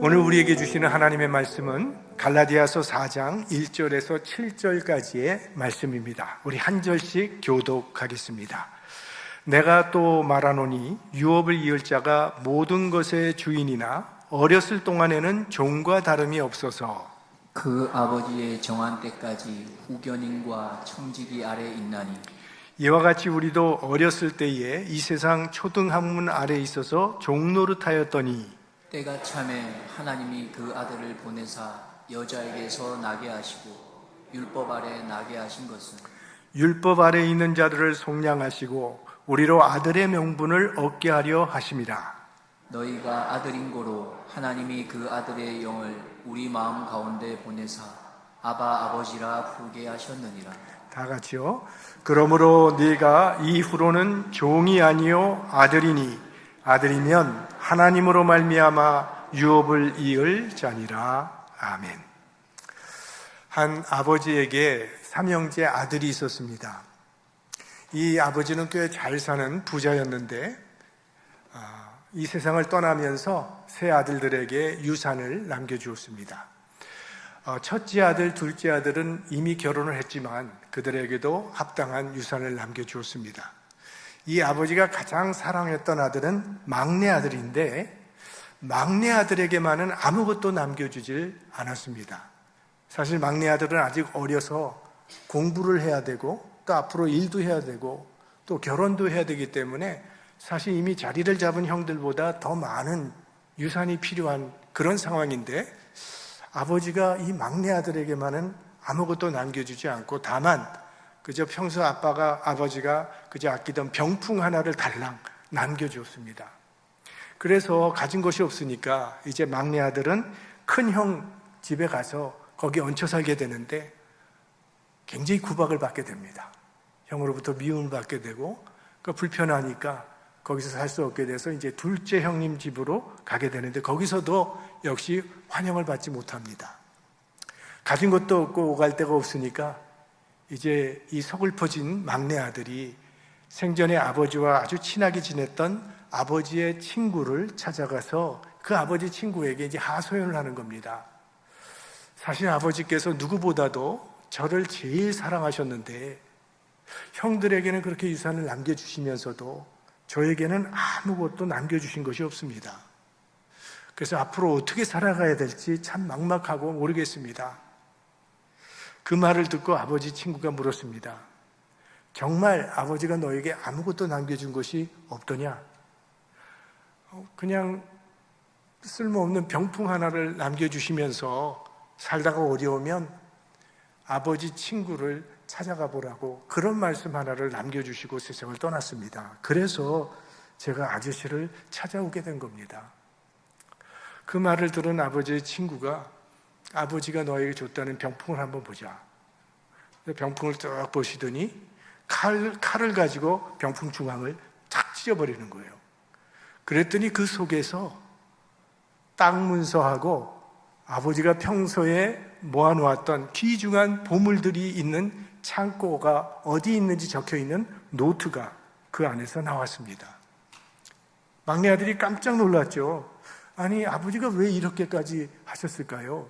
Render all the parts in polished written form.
오늘 우리에게 주시는 하나님의 말씀은 갈라디아서 4장 1절에서 7절까지의 말씀입니다. 우리 한 절씩 교독하겠습니다. 내가 또 말하노니 유업을 이을 자가 모든 것의 주인이나 어렸을 동안에는 종과 다름이 없어서 그 아버지의 정한 때까지 후견인과 청지기 아래 있나니 이와 같이 우리도 어렸을 때에 이 세상 초등학문 아래 있어서 종노릇하였더니 때가 참에 하나님이 그 아들을 보내사 여자에게서 나게 하시고 율법 아래 나게 하신 것은 율법 아래 있는 자들을 속량하시고 우리로 아들의 명분을 얻게 하려 하심이라. 너희가 아들인 고로 하나님이 그 아들의 영을 우리 마음 가운데 보내사 아바 아버지라 부르게 하셨느니라. 다 같이요. 그러므로 네가 이후로는 종이 아니요 아들이니 아들이면 하나님으로 말미암아 유업을 이을 자니라. 아멘. 한 아버지에게 삼형제 아들이 있었습니다. 이 아버지는 꽤 잘 사는 부자였는데 이 세상을 떠나면서 세 아들들에게 유산을 남겨주었습니다. 첫째 아들, 둘째 아들은 이미 결혼을 했지만 그들에게도 합당한 유산을 남겨주었습니다. 이 아버지가 가장 사랑했던 아들은 막내 아들인데 막내 아들에게만은 아무것도 남겨주질 않았습니다. 사실 막내 아들은 아직 어려서 공부를 해야 되고 또 앞으로 일도 해야 되고 또 결혼도 해야 되기 때문에 사실 이미 자리를 잡은 형들보다 더 많은 유산이 필요한 그런 상황인데 아버지가 이 막내 아들에게만은 아무것도 남겨주지 않고 다만 그저 평소 아버지가 그저 아끼던 병풍 하나를 달랑 남겨주었습니다. 그래서 가진 것이 없으니까 이제 막내 아들은 큰 형 집에 가서 거기 얹혀 살게 되는데 굉장히 구박을 받게 됩니다. 형으로부터 미움을 받게 되고 불편하니까 거기서 살 수 없게 돼서 이제 둘째 형님 집으로 가게 되는데 거기서도 역시 환영을 받지 못합니다. 가진 것도 없고 오갈 데가 없으니까 이제 이 서글퍼진 막내 아들이 생전에 아버지와 아주 친하게 지냈던 아버지의 친구를 찾아가서 그 아버지 친구에게 이제 하소연을 하는 겁니다. 사실 아버지께서 누구보다도 저를 제일 사랑하셨는데 형들에게는 그렇게 유산을 남겨주시면서도 저에게는 아무것도 남겨주신 것이 없습니다. 그래서 앞으로 어떻게 살아가야 될지 참 막막하고 모르겠습니다. 그 말을 듣고 아버지 친구가 물었습니다. 정말 아버지가 너에게 아무것도 남겨준 것이 없더냐? 그냥 쓸모없는 병풍 하나를 남겨주시면서 살다가 어려우면 아버지 친구를 찾아가 보라고 그런 말씀 하나를 남겨주시고 세상을 떠났습니다. 그래서 제가 아저씨를 찾아오게 된 겁니다. 그 말을 들은 아버지의 친구가 아버지가 너에게 줬다는 병풍을 한번 보자. 병풍을 쭉 보시더니 칼을 가지고 병풍 중앙을 탁 찢어버리는 거예요. 그랬더니 그 속에서 땅 문서하고 아버지가 평소에 모아놓았던 귀중한 보물들이 있는 창고가 어디 있는지 적혀있는 노트가 그 안에서 나왔습니다. 막내 아들이 깜짝 놀랐죠. 아니, 아버지가 왜 이렇게까지 하셨을까요?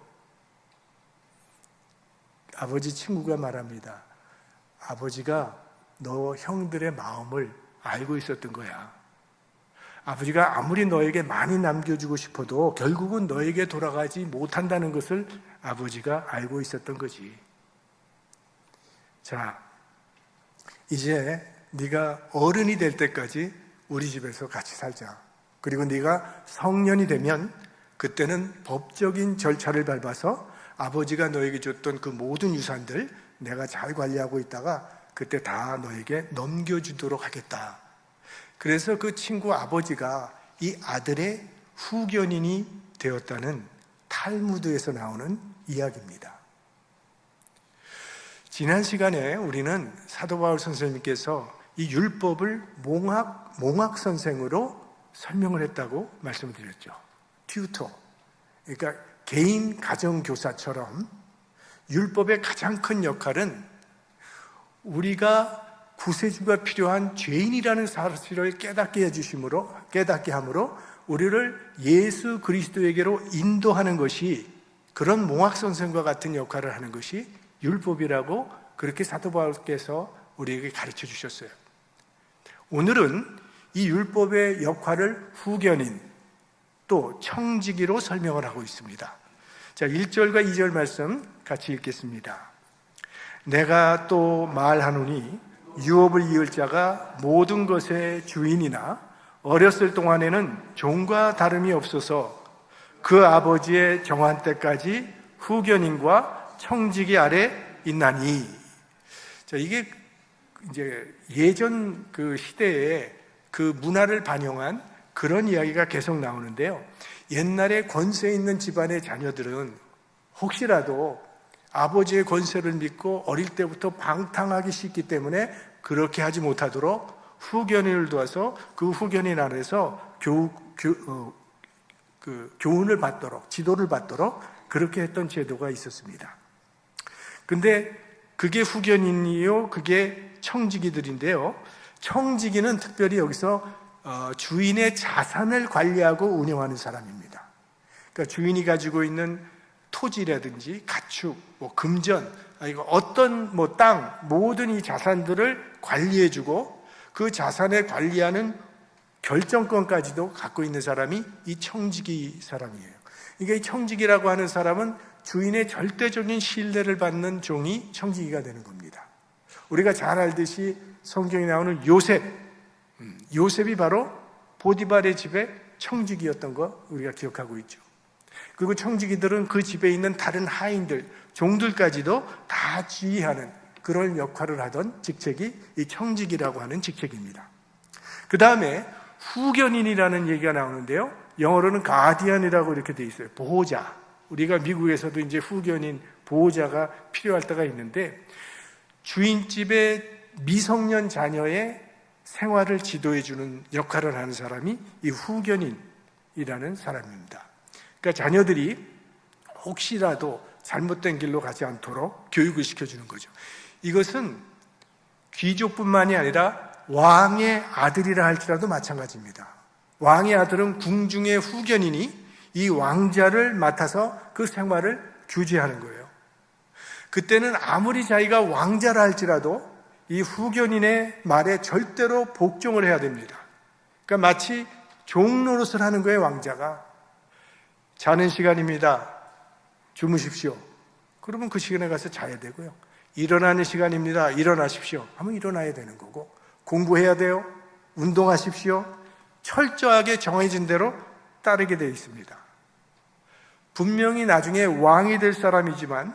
아버지 친구가 말합니다. 아버지가 너 형들의 마음을 알고 있었던 거야. 아버지가 아무리 너에게 많이 남겨주고 싶어도 결국은 너에게 돌아가지 못한다는 것을 아버지가 알고 있었던 거지. 자, 이제 네가 어른이 될 때까지 우리 집에서 같이 살자. 그리고 네가 성년이 되면 그때는 법적인 절차를 밟아서 아버지가 너에게 줬던 그 모든 유산들 내가 잘 관리하고 있다가 그때 다 너에게 넘겨주도록 하겠다. 그래서 그 친구 아버지가 이 아들의 후견인이 되었다는 탈무드에서 나오는 이야기입니다. 지난 시간에 우리는 사도 바울 선생님께서 이 율법을 몽학 선생으로 설명을 했다고 말씀을 드렸죠. 튜터, 그러니까 개인 가정교사처럼 율법의 가장 큰 역할은 우리가 구세주가 필요한 죄인이라는 사실을 깨닫게 함으로 우리를 예수 그리스도에게로 인도하는 것이, 그런 몽학선생과 같은 역할을 하는 것이 율법이라고 그렇게 사도 바울께서 우리에게 가르쳐 주셨어요. 오늘은 이 율법의 역할을 후견인, 또 청지기로 설명을 하고 있습니다. 자, 1절과 2절 말씀 같이 읽겠습니다. 내가 또 말하노니 유업을 이을 자가 모든 것의 주인이나 어렸을 동안에는 종과 다름이 없어서 그 아버지의 정한 때까지 후견인과 청지기 아래 있나니. 자, 이게 이제 예전 그 시대에 그 문화를 반영한 그런 이야기가 계속 나오는데요. 옛날에 권세 있는 집안의 자녀들은 혹시라도 아버지의 권세를 믿고 어릴 때부터 방탕하기 쉽기 때문에 그렇게 하지 못하도록 후견인을 두어서 그 후견인 아래서 교훈을 받도록, 지도를 받도록 그렇게 했던 제도가 있었습니다. 근데 그게 후견인이요, 그게 청지기들인데요. 청지기는 특별히 여기서 주인의 자산을 관리하고 운영하는 사람입니다. 그러니까 주인이 가지고 있는 토지라든지 가축, 금전, 어떤 땅, 모든 이 자산들을 관리해주고 그 자산을 관리하는 결정권까지도 갖고 있는 사람이 이 청지기 사람이에요. 그러니까 이 청지기라고 하는 사람은 주인의 절대적인 신뢰를 받는 종이 청지기가 되는 겁니다. 우리가 잘 알듯이 성경에 나오는 요셉이 바로 보디발의 집에 청지기였던 거 우리가 기억하고 있죠. 그리고 청지기들은 그 집에 있는 다른 하인들, 종들까지도 다 지휘하는 그런 역할을 하던 직책이 이 청지기라고 하는 직책입니다. 그 다음에 후견인이라는 얘기가 나오는데요. 영어로는 가디언이라고 이렇게 돼 있어요. 보호자. 우리가 미국에서도 이제 후견인, 보호자가 필요할 때가 있는데, 주인집의 미성년 자녀의 생활을 지도해주는 역할을 하는 사람이 이 후견인이라는 사람입니다. 그러니까 자녀들이 혹시라도 잘못된 길로 가지 않도록 교육을 시켜주는 거죠. 이것은 귀족뿐만이 아니라 왕의 아들이라 할지라도 마찬가지입니다. 왕의 아들은 궁중의 후견인이 이 왕자를 맡아서 그 생활을 규제하는 거예요. 그때는 아무리 자기가 왕자라 할지라도 이 후견인의 말에 절대로 복종을 해야 됩니다. 그러니까 마치 종 노릇을 하는 거예요. 왕자가 자는 시간입니다. 주무십시오. 그러면 그 시간에 가서 자야 되고요. 일어나는 시간입니다. 일어나십시오. 하면 일어나야 되는 거고, 공부해야 돼요. 운동하십시오. 철저하게 정해진 대로 따르게 되어 있습니다. 분명히 나중에 왕이 될 사람이지만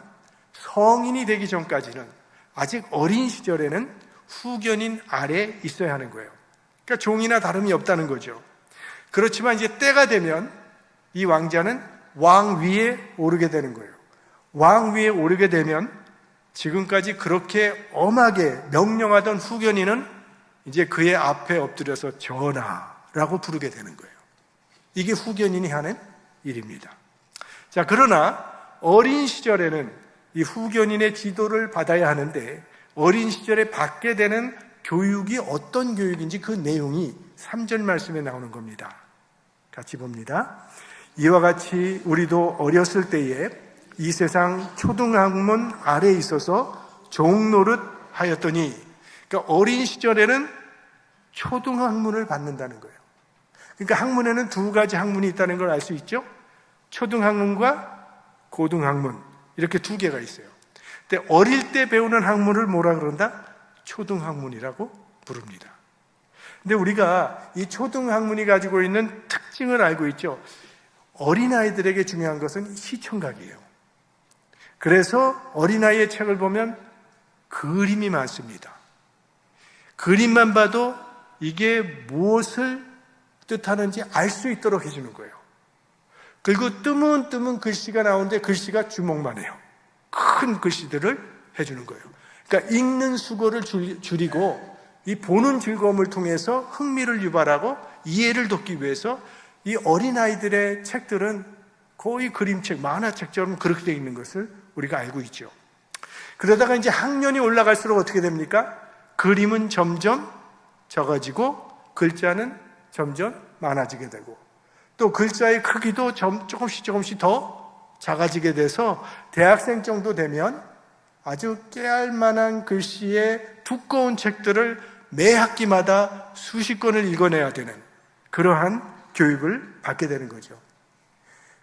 성인이 되기 전까지는, 아직 어린 시절에는 후견인 아래에 있어야 하는 거예요. 그러니까 종이나 다름이 없다는 거죠. 그렇지만 이제 때가 되면 이 왕자는 왕 위에 오르게 되는 거예요. 왕 위에 오르게 되면 지금까지 그렇게 엄하게 명령하던 후견인은 이제 그의 앞에 엎드려서 전하라고 부르게 되는 거예요. 이게 후견인이 하는 일입니다. 자, 그러나 어린 시절에는 이 후견인의 지도를 받아야 하는데, 어린 시절에 받게 되는 교육이 어떤 교육인지 그 내용이 3절 말씀에 나오는 겁니다. 같이 봅니다. 이와 같이 우리도 어렸을 때에 이 세상 초등학문 아래에 있어서 종노릇 하였더니, 그러니까 어린 시절에는 초등학문을 받는다는 거예요. 그러니까 학문에는 두 가지 학문이 있다는 걸 알 수 있죠. 초등학문과 고등학문, 이렇게 두 개가 있어요. 근데 어릴 때 배우는 학문을 뭐라 그런다? 초등학문이라고 부릅니다. 근데 우리가 이 초등학문이 가지고 있는 특징을 알고 있죠. 어린아이들에게 중요한 것은 시청각이에요. 그래서 어린아이의 책을 보면 그림이 많습니다. 그림만 봐도 이게 무엇을 뜻하는지 알 수 있도록 해주는 거예요. 그리고 뜨문뜨문 글씨가 나오는데 글씨가 주먹만 해요. 큰 글씨들을 해주는 거예요. 그러니까 읽는 수고를 줄이고 이 보는 즐거움을 통해서 흥미를 유발하고 이해를 돕기 위해서 이 어린아이들의 책들은 거의 그림책, 만화책처럼 그렇게 되어 있는 것을 우리가 알고 있죠. 그러다가 이제 학년이 올라갈수록 어떻게 됩니까? 그림은 점점 적어지고 글자는 점점 많아지게 되고, 또 글자의 크기도 조금씩 더 작아지게 돼서 대학생 정도 되면 아주 깨알 만한 글씨의 두꺼운 책들을 매 학기마다 수십 권을 읽어내야 되는 그러한 교육을 받게 되는 거죠.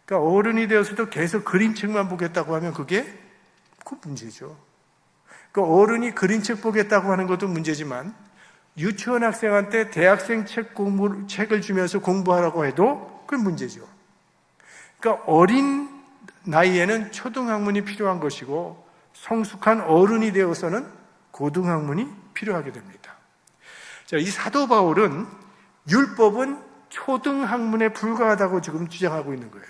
그러니까 어른이 되어서도 계속 그림책만 보겠다고 하면 그게 문제죠. 그러니까 어른이 그림책 보겠다고 하는 것도 문제지만 유치원 학생한테 대학생 책을 주면서 공부하라고 해도 그건 문제죠. 그러니까 어린 나이에는 초등학문이 필요한 것이고 성숙한 어른이 되어서는 고등학문이 필요하게 됩니다. 자, 이 사도 바울은 율법은 초등학문에 불과하다고 지금 주장하고 있는 거예요.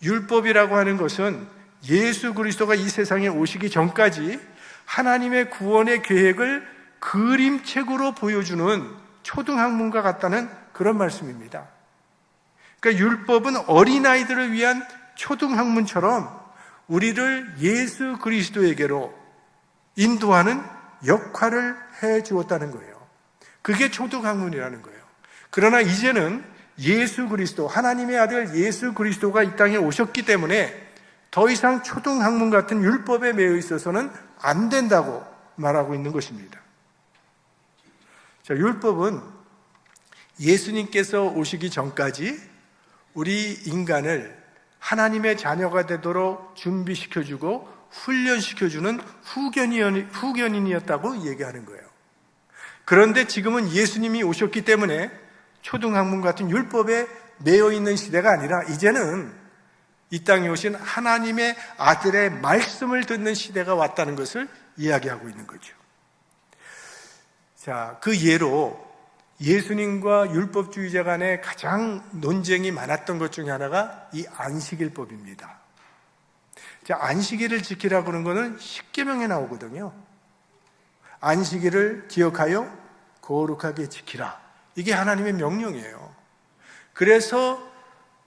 율법이라고 하는 것은 예수 그리스도가 이 세상에 오시기 전까지 하나님의 구원의 계획을 그림책으로 보여주는 초등학문과 같다는 그런 말씀입니다. 그러니까 율법은 어린아이들을 위한 초등학문처럼 우리를 예수 그리스도에게로 인도하는 역할을 해 주었다는 거예요. 그게 초등학문이라는 거예요. 그러나 이제는 예수 그리스도, 하나님의 아들 예수 그리스도가 이 땅에 오셨기 때문에 더 이상 초등학문 같은 율법에 매여 있어서는 안 된다고 말하고 있는 것입니다. 자, 율법은 예수님께서 오시기 전까지 우리 인간을 하나님의 자녀가 되도록 준비시켜주고 훈련시켜주는 후견인이었다고 얘기하는 거예요. 그런데 지금은 예수님이 오셨기 때문에 초등학문 같은 율법에 매여 있는 시대가 아니라 이제는 이 땅에 오신 하나님의 아들의 말씀을 듣는 시대가 왔다는 것을 이야기하고 있는 거죠. 자, 그 예로 예수님과 율법주의자 간에 가장 논쟁이 많았던 것 중에 하나가 이 안식일법입니다. 자, 안식일을 지키라고 하는 것은 십계명에 나오거든요. 안식일을 기억하여 거룩하게 지키라. 이게 하나님의 명령이에요. 그래서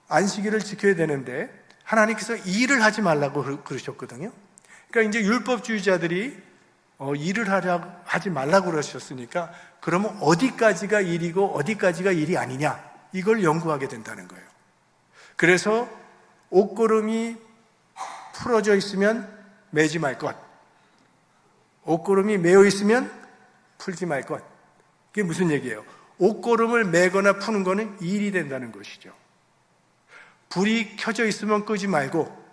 안식일을 지켜야 되는데 하나님께서 일을 하지 말라고 그러셨거든요. 그러니까 이제 율법주의자들이 일을 하지 말라고 그러셨으니까 그러면 어디까지가 일이고 어디까지가 일이 아니냐, 이걸 연구하게 된다는 거예요. 그래서 옷걸음이 풀어져 있으면 매지 말 것, 옷걸음이 매어 있으면 풀지 말 것. 이게 무슨 얘기예요? 옷걸음을 매거나 푸는 거는 일이 된다는 것이죠. 불이 켜져 있으면 끄지 말고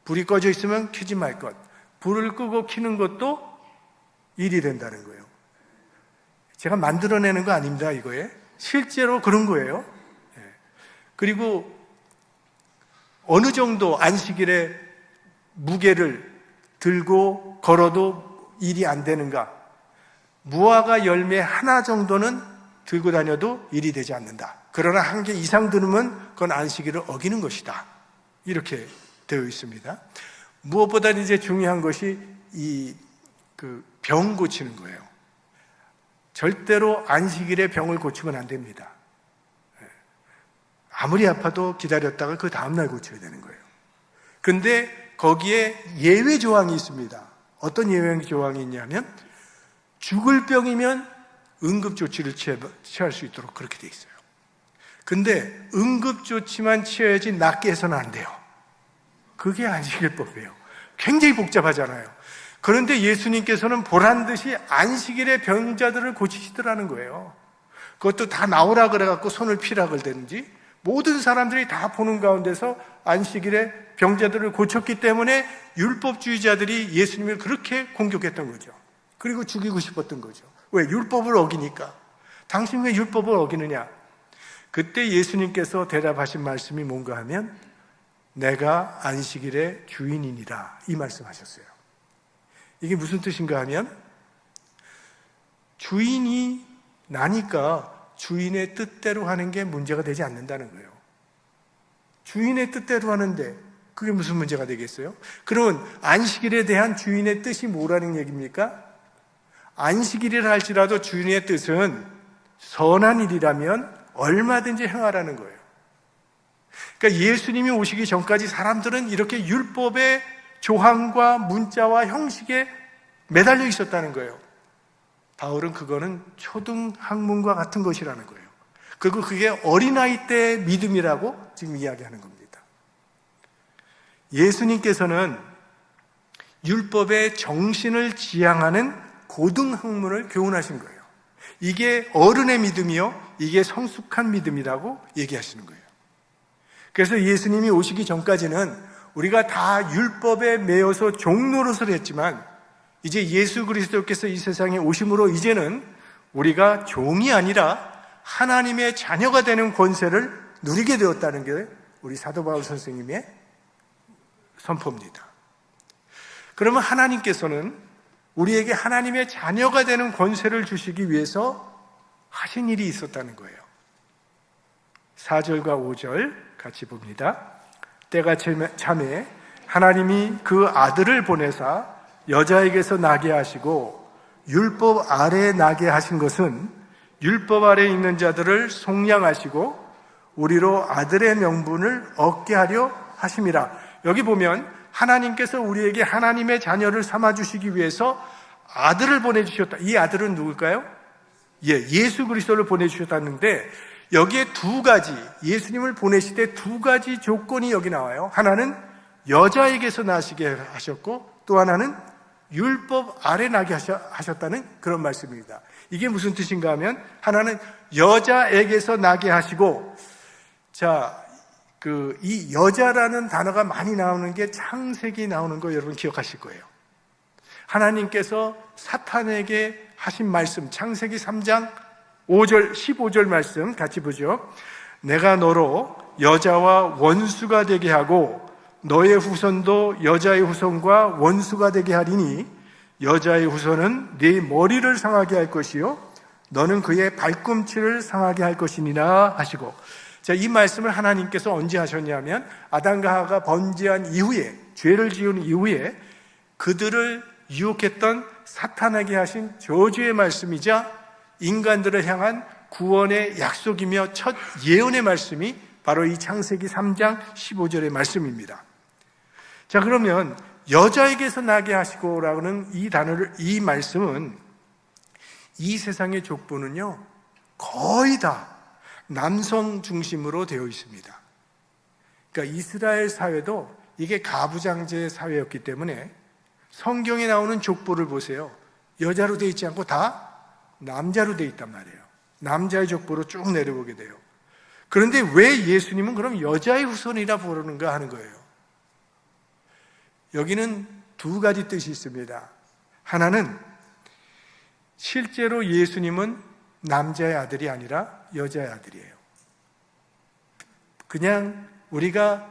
불이 꺼져 있으면 켜지 말 것, 불을 끄고 켜는 것도 일이 된다는 거예요. 제가 만들어내는 거 아닙니다, 이거에. 실제로 그런 거예요. 그리고 어느 정도 안식일에 무게를 들고 걸어도 일이 안 되는가? 무화과 열매 하나 정도는 들고 다녀도 일이 되지 않는다. 그러나 한 개 이상 들으면 그건 안식일을 어기는 것이다. 이렇게 되어 있습니다. 무엇보다 이제 중요한 것이 병 고치는 거예요. 절대로 안식일에 병을 고치면 안 됩니다. 아무리 아파도 기다렸다가 그 다음날 고쳐야 되는 거예요. 근데 거기에 예외 조항이 있습니다. 어떤 예외 조항이 있냐면 죽을 병이면 응급조치를 취할 수 있도록 그렇게 돼 있어요. 근데 응급조치만 취해야지 낫게 해서는 안 돼요. 그게 안식일법이에요. 굉장히 복잡하잖아요. 그런데 예수님께서는 보란듯이 안식일에 병자들을 고치시더라는 거예요. 그것도 다 나오라 그래갖고 손을 피라 그러든지 모든 사람들이 다 보는 가운데서 안식일에 병자들을 고쳤기 때문에 율법주의자들이 예수님을 그렇게 공격했던 거죠. 그리고 죽이고 싶었던 거죠. 왜? 율법을 어기니까. 당신 왜 율법을 어기느냐? 그때 예수님께서 대답하신 말씀이 뭔가 하면 내가 안식일의 주인이니라, 이 말씀하셨어요. 이게 무슨 뜻인가 하면 주인이 나니까 주인의 뜻대로 하는 게 문제가 되지 않는다는 거예요. 주인의 뜻대로 하는데 그게 무슨 문제가 되겠어요? 그러면 안식일에 대한 주인의 뜻이 뭐라는 얘기입니까? 안식일이라 할지라도 주인의 뜻은 선한 일이라면 얼마든지 행하라는 거예요. 그러니까 예수님이 오시기 전까지 사람들은 이렇게 율법의 조항과 문자와 형식에 매달려 있었다는 거예요. 바울은 그거는 초등학문과 같은 것이라는 거예요. 그리고 그게 어린아이 때의 믿음이라고 지금 이야기하는 겁니다. 예수님께서는 율법의 정신을 지향하는 고등학문을 교훈하신 거예요. 이게 어른의 믿음이요, 이게 성숙한 믿음이라고 얘기하시는 거예요. 그래서 예수님이 오시기 전까지는 우리가 다 율법에 매여서 종노릇을 했지만 이제 예수 그리스도께서 이 세상에 오심으로 이제는 우리가 종이 아니라 하나님의 자녀가 되는 권세를 누리게 되었다는 게 우리 사도 바울 선생님의 선포입니다. 그러면 하나님께서는 우리에게 하나님의 자녀가 되는 권세를 주시기 위해서 하신 일이 있었다는 거예요. 4절과 5절 같이 봅니다. 때가 참에 하나님이 그 아들을 보내사 여자에게서 나게 하시고 율법 아래에 나게 하신 것은 율법 아래에 있는 자들을 속량하시고 우리로 아들의 명분을 얻게 하려 하심이라. 여기 보면 하나님께서 우리에게 하나님의 자녀를 삼아주시기 위해서 아들을 보내주셨다. 이 아들은 누굴까요? 예수 그리스도를 보내주셨다는데 여기에 두 가지, 예수님을 보내실 때 두 가지 조건이 여기 나와요. 하나는 여자에게서 나시게 하셨고 또 하나는 율법 아래 나게 하셨다는 그런 말씀입니다. 이게 무슨 뜻인가 하면 하나는 여자에게서 나게 하시고, 이 여자라는 단어가 많이 나오는 게 창세기 나오는 거 여러분 기억하실 거예요. 하나님께서 사탄에게 하신 말씀, 창세기 3장 5절, 15절 말씀 같이 보죠. 내가 너로 여자와 원수가 되게 하고 너의 후손도 여자의 후손과 원수가 되게 하리니 여자의 후손은 네 머리를 상하게 할 것이요 너는 그의 발꿈치를 상하게 할 것이니라 하시고, 이 말씀을 하나님께서 언제 하셨냐면 아담과 하와가 번제한 이후에, 죄를 지은 이후에 그들을 유혹했던 사탄에게 하신 저주의 말씀이자 인간들을 향한 구원의 약속이며 첫 예언의 말씀이 바로 이 창세기 3장 15절의 말씀입니다. 그러면 여자에게서 나게 하시고라는 이 단어를, 이 말씀은 이 세상의 족보는요 거의 다 남성 중심으로 되어 있습니다. 그러니까 이스라엘 사회도 이게 가부장제 사회였기 때문에 성경에 나오는 족보를 보세요. 여자로 되어 있지 않고 다 남자로 되어 있단 말이에요. 남자의 족보로 쭉 내려보게 돼요. 그런데 왜 예수님은 그럼 여자의 후손이라 부르는가 하는 거예요. 여기는 두 가지 뜻이 있습니다. 하나는 실제로 예수님은 남자의 아들이 아니라 여자의 아들이에요. 그냥 우리가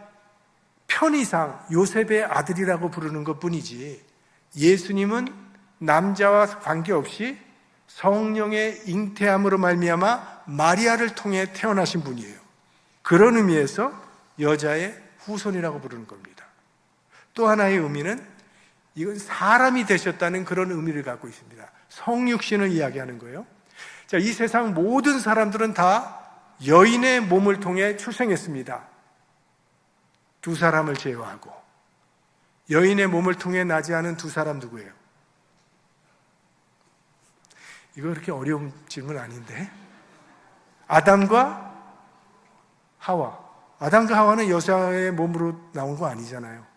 편의상 요셉의 아들이라고 부르는 것 뿐이지 예수님은 남자와 관계없이 성령의 잉태함으로 말미암아 마리아를 통해 태어나신 분이에요. 그런 의미에서 여자의 후손이라고 부르는 겁니다. 또 하나의 의미는 이건 사람이 되셨다는 그런 의미를 갖고 있습니다. 성육신을 이야기하는 거예요. 이 세상 모든 사람들은 다 여인의 몸을 통해 출생했습니다. 두 사람을 제외하고. 여인의 몸을 통해 나지 않은 두 사람 누구예요? 이거 그렇게 어려운 질문 아닌데? 아담과 하와. 아담과 하와는 여자의 몸으로 나온 거 아니잖아요.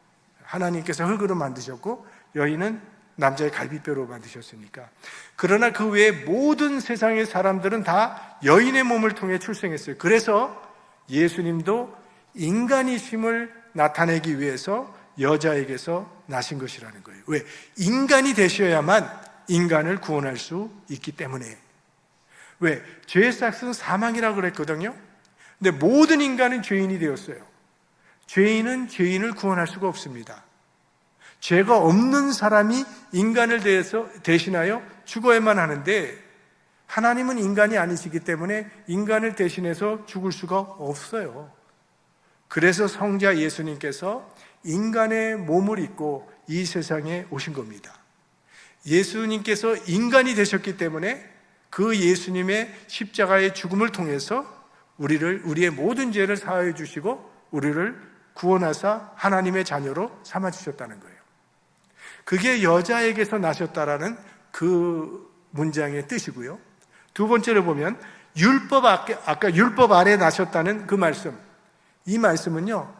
하나님께서 흙으로 만드셨고 여인은 남자의 갈비뼈로 만드셨으니까. 그러나 그 외에 모든 세상의 사람들은 다 여인의 몸을 통해 출생했어요. 그래서 예수님도 인간이심을 나타내기 위해서 여자에게서 나신 것이라는 거예요. 왜? 인간이 되셔야만 인간을 구원할 수 있기 때문에. 왜? 죄의 삭은 사망이라고 그랬거든요. 근데 모든 인간은 죄인이 되었어요. 죄인은 죄인을 구원할 수가 없습니다. 죄가 없는 사람이 인간을 대신하여 죽어야만 하는데 하나님은 인간이 아니시기 때문에 인간을 대신해서 죽을 수가 없어요. 그래서 성자 예수님께서 인간의 몸을 입고 이 세상에 오신 겁니다. 예수님께서 인간이 되셨기 때문에 그 예수님의 십자가의 죽음을 통해서 우리의 모든 죄를 사하여 주시고 우리를 구원하사 하나님의 자녀로 삼아주셨다는 거예요. 그게 여자에게서 나셨다라는 그 문장의 뜻이고요. 두 번째로 보면 아까 율법 아래 나셨다는 그 말씀, 이 말씀은요,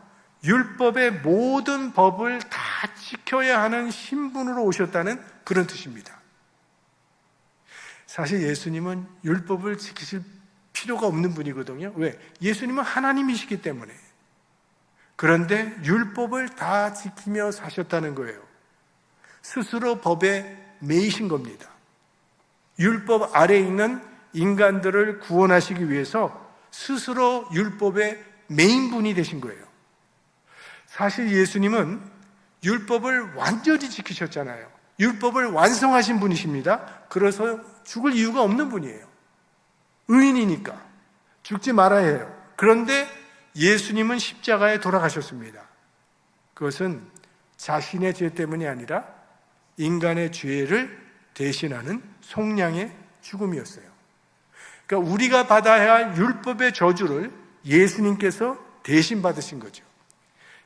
율법의 모든 법을 다 지켜야 하는 신분으로 오셨다는 그런 뜻입니다. 사실 예수님은 율법을 지키실 필요가 없는 분이거든요. 왜? 예수님은 하나님이시기 때문에. 그런데 율법을 다 지키며 사셨다는 거예요. 스스로 법에 매이신 겁니다. 율법 아래에 있는 인간들을 구원하시기 위해서 스스로 율법의 메인 분이 되신 거예요. 사실 예수님은 율법을 완전히 지키셨잖아요. 율법을 완성하신 분이십니다. 그래서 죽을 이유가 없는 분이에요. 의인이니까 죽지 말아야 해요. 그런데 예수님은 십자가에 돌아가셨습니다. 그것은 자신의 죄 때문이 아니라 인간의 죄를 대신하는 속량의 죽음이었어요. 그러니까 우리가 받아야 할 율법의 저주를 예수님께서 대신 받으신 거죠.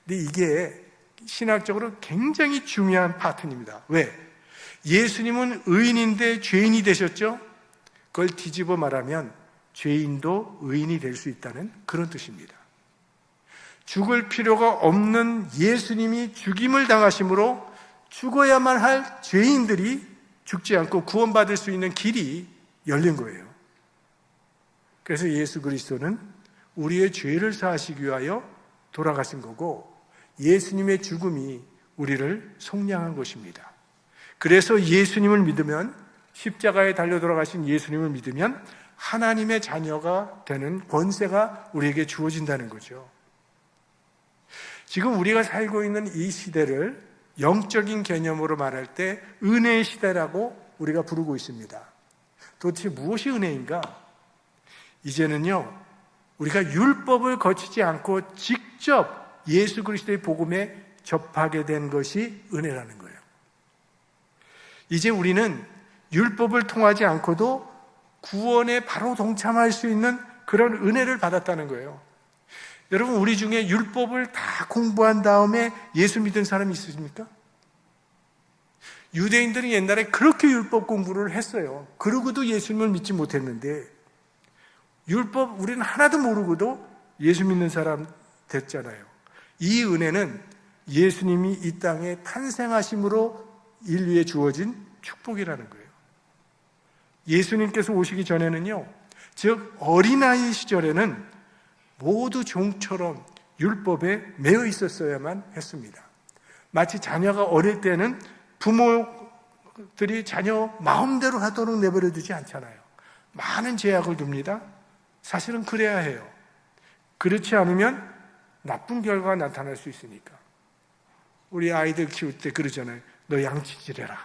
근데 이게 신학적으로 굉장히 중요한 파트입니다. 왜? 예수님은 의인인데 죄인이 되셨죠? 그걸 뒤집어 말하면 죄인도 의인이 될 수 있다는 그런 뜻입니다. 죽을 필요가 없는 예수님이 죽임을 당하심으로 죽어야만 할 죄인들이 죽지 않고 구원받을 수 있는 길이 열린 거예요. 그래서 예수 그리스도는 우리의 죄를 사하시기 위하여 돌아가신 거고, 예수님의 죽음이 우리를 속량한 것입니다. 그래서 예수님을 믿으면, 십자가에 달려 돌아가신 예수님을 믿으면 하나님의 자녀가 되는 권세가 우리에게 주어진다는 거죠. 지금 우리가 살고 있는 이 시대를 영적인 개념으로 말할 때 은혜의 시대라고 우리가 부르고 있습니다. 도대체 무엇이 은혜인가? 이제는요, 우리가 율법을 거치지 않고 직접 예수 그리스도의 복음에 접하게 된 것이 은혜라는 거예요. 이제 우리는 율법을 통하지 않고도 구원에 바로 동참할 수 있는 그런 은혜를 받았다는 거예요. 여러분, 우리 중에 율법을 다 공부한 다음에 예수 믿은 사람이 있으십니까? 유대인들이 옛날에 그렇게 율법 공부를 했어요. 그러고도 예수님을 믿지 못했는데, 율법 우리는 하나도 모르고도 예수 믿는 사람 됐잖아요. 이 은혜는 예수님이 이 땅에 탄생하심으로 인류에 주어진 축복이라는 거예요. 예수님께서 오시기 전에는요, 즉 어린아이 시절에는 모두 종처럼 율법에 매여 있었어야만 했습니다. 마치 자녀가 어릴 때는 부모들이 자녀 마음대로 하도록 내버려 두지 않잖아요. 많은 제약을 둡니다. 사실은 그래야 해요. 그렇지 않으면 나쁜 결과가 나타날 수 있으니까. 우리 아이들 키울 때 그러잖아요. 너 양치질해라.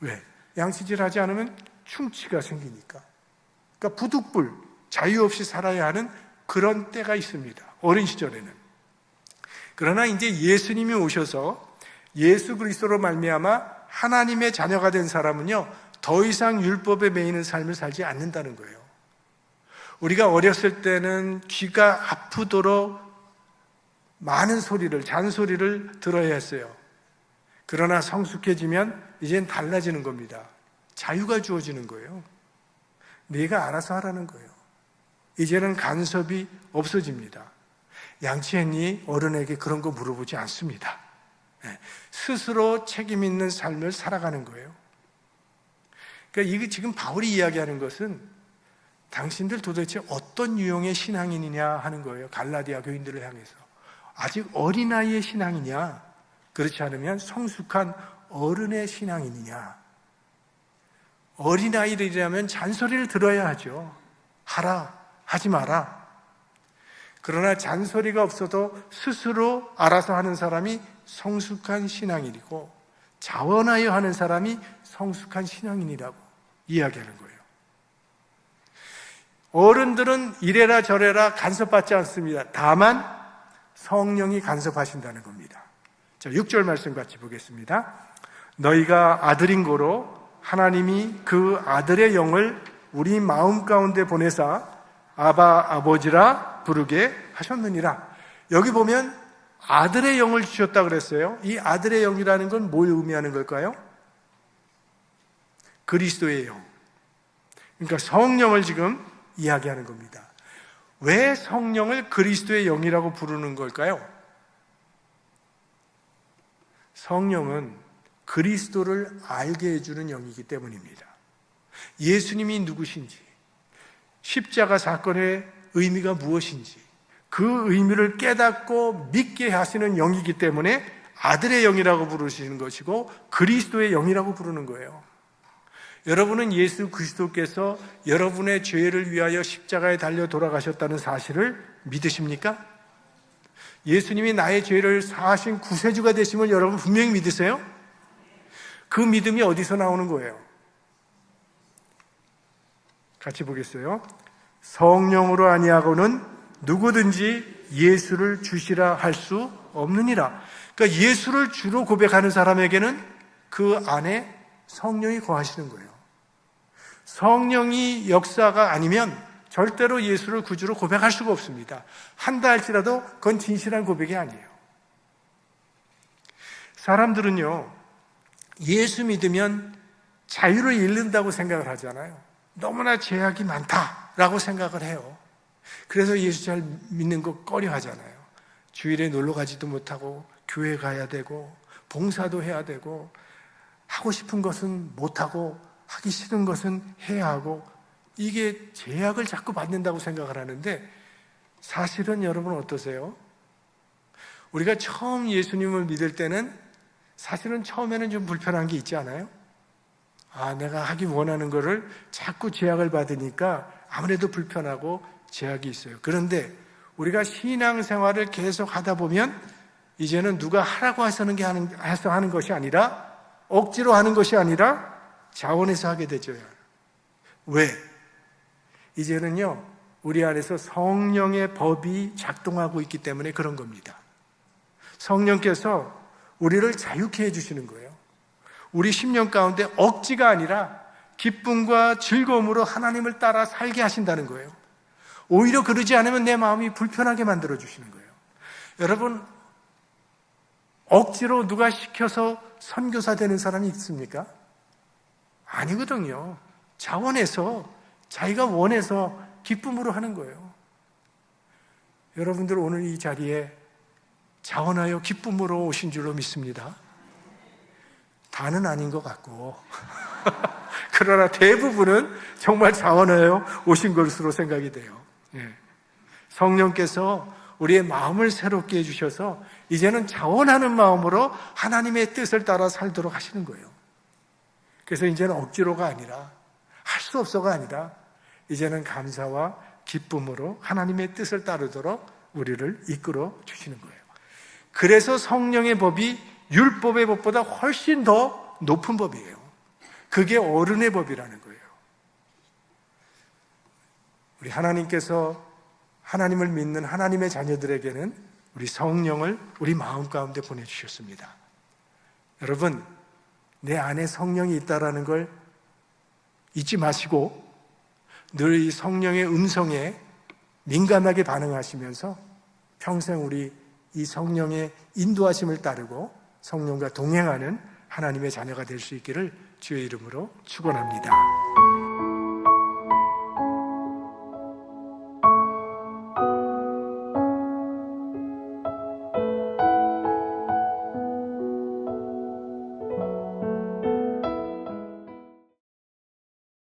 왜? 양치질하지 않으면 충치가 생기니까. 그러니까 부득불, 자유 없이 살아야 하는 그런 때가 있습니다. 어린 시절에는. 그러나 이제 예수님이 오셔서 예수 그리스도로 말미암아 하나님의 자녀가 된 사람은요, 더 이상 율법에 매이는 삶을 살지 않는다는 거예요. 우리가 어렸을 때는 귀가 아프도록 많은 소리를, 잔소리를 들어야 했어요. 그러나 성숙해지면 이젠 달라지는 겁니다. 자유가 주어지는 거예요. 네가 알아서 하라는 거예요. 이제는 간섭이 없어집니다. 양치했니? 어른에게 그런 거 물어보지 않습니다. 스스로 책임 있는 삶을 살아가는 거예요. 그러니까 이게 지금 바울이 이야기하는 것은 당신들 도대체 어떤 유형의 신앙인이냐 하는 거예요. 갈라디아 교인들을 향해서. 아직 어린아이의 신앙이냐? 그렇지 않으면 성숙한 어른의 신앙인이냐? 어린아이들이라면 잔소리를 들어야 하죠. 하라, 하지 마라. 그러나 잔소리가 없어도 스스로 알아서 하는 사람이 성숙한 신앙인이고, 자원하여 하는 사람이 성숙한 신앙인이라고 이야기하는 거예요. 어른들은 이래라 저래라 간섭받지 않습니다. 다만 성령이 간섭하신다는 겁니다. 자, 6절 말씀 같이 보겠습니다. 너희가 아들인 고로 하나님이 그 아들의 영을 우리 마음 가운데 보내사 아바 아버지라 부르게 하셨느니라. 여기 보면 아들의 영을 주셨다 그랬어요. 이 아들의 영이라는 건 뭘 의미하는 걸까요? 그리스도의 영. 그러니까 성령을 지금 이야기하는 겁니다. 왜 성령을 그리스도의 영이라고 부르는 걸까요? 성령은 그리스도를 알게 해주는 영이기 때문입니다. 예수님이 누구신지, 십자가 사건의 의미가 무엇인지 그 의미를 깨닫고 믿게 하시는 영이기 때문에 아들의 영이라고 부르시는 것이고 그리스도의 영이라고 부르는 거예요. 여러분은 예수 그리스도께서 여러분의 죄를 위하여 십자가에 달려 돌아가셨다는 사실을 믿으십니까? 예수님이 나의 죄를 사하신 구세주가 되심을 여러분 분명히 믿으세요? 그 믿음이 어디서 나오는 거예요? 같이 보겠어요. 성령으로 아니하고는 누구든지 예수를 주시라 할 수 없느니라. 그러니까 예수를 주로 고백하는 사람에게는 그 안에 성령이 거하시는 거예요. 성령이 역사가 아니면 절대로 예수를 구주로 고백할 수가 없습니다. 한다 할지라도 그건 진실한 고백이 아니에요. 사람들은요, 예수 믿으면 자유를 잃는다고 생각을 하잖아요. 너무나 죄악이 많다라고 생각을 해요. 그래서 예수 잘 믿는 거 꺼려 하잖아요. 주일에 놀러 가지도 못하고 교회 가야 되고 봉사도 해야 되고 하고 싶은 것은 못하고 하기 싫은 것은 해야 하고 이게 제약을 자꾸 받는다고 생각을 하는데 사실은 여러분 어떠세요? 우리가 처음 예수님을 믿을 때는 사실은 처음에는 좀 불편한 게 있지 않아요? 내가 하기 원하는 거를 자꾸 제약을 받으니까 아무래도 불편하고 제약이 있어요. 그런데 우리가 신앙생활을 계속 하다 보면 이제는 누가 하라고 해서 하는 것이 아니라 억지로 하는 것이 아니라 자원해서 하게 되죠. 왜? 이제는요, 우리 안에서 성령의 법이 작동하고 있기 때문에 그런 겁니다. 성령께서 우리를 자유케 해주시는 거예요. 우리 심령 가운데 억지가 아니라 기쁨과 즐거움으로 하나님을 따라 살게 하신다는 거예요. 오히려 그러지 않으면 내 마음이 불편하게 만들어주시는 거예요. 여러분, 억지로 누가 시켜서 선교사 되는 사람이 있습니까? 아니거든요. 자원해서 자기가 원해서 기쁨으로 하는 거예요. 여러분들 오늘 이 자리에 자원하여 기쁨으로 오신 줄로 믿습니다. 다는 아닌 것 같고 그러나 대부분은 정말 자원하여 오신 것으로 생각이 돼요. 성령께서 우리의 마음을 새롭게 해주셔서 이제는 자원하는 마음으로 하나님의 뜻을 따라 살도록 하시는 거예요. 그래서 이제는 억지로가 아니라 할 수 없어가 아니라 이제는 감사와 기쁨으로 하나님의 뜻을 따르도록 우리를 이끌어 주시는 거예요. 그래서 성령의 법이 율법의 법보다 훨씬 더 높은 법이에요. 그게 어른의 법이라는 거예요. 우리 하나님께서 하나님을 믿는 하나님의 자녀들에게는 우리 성령을 우리 마음 가운데 보내주셨습니다. 여러분, 내 안에 성령이 있다는 걸 잊지 마시고 늘 이 성령의 음성에 민감하게 반응하시면서 평생 우리 이 성령의 인도하심을 따르고 성령과 동행하는 하나님의 자녀가 될 수 있기를 주의 이름으로 축원합니다.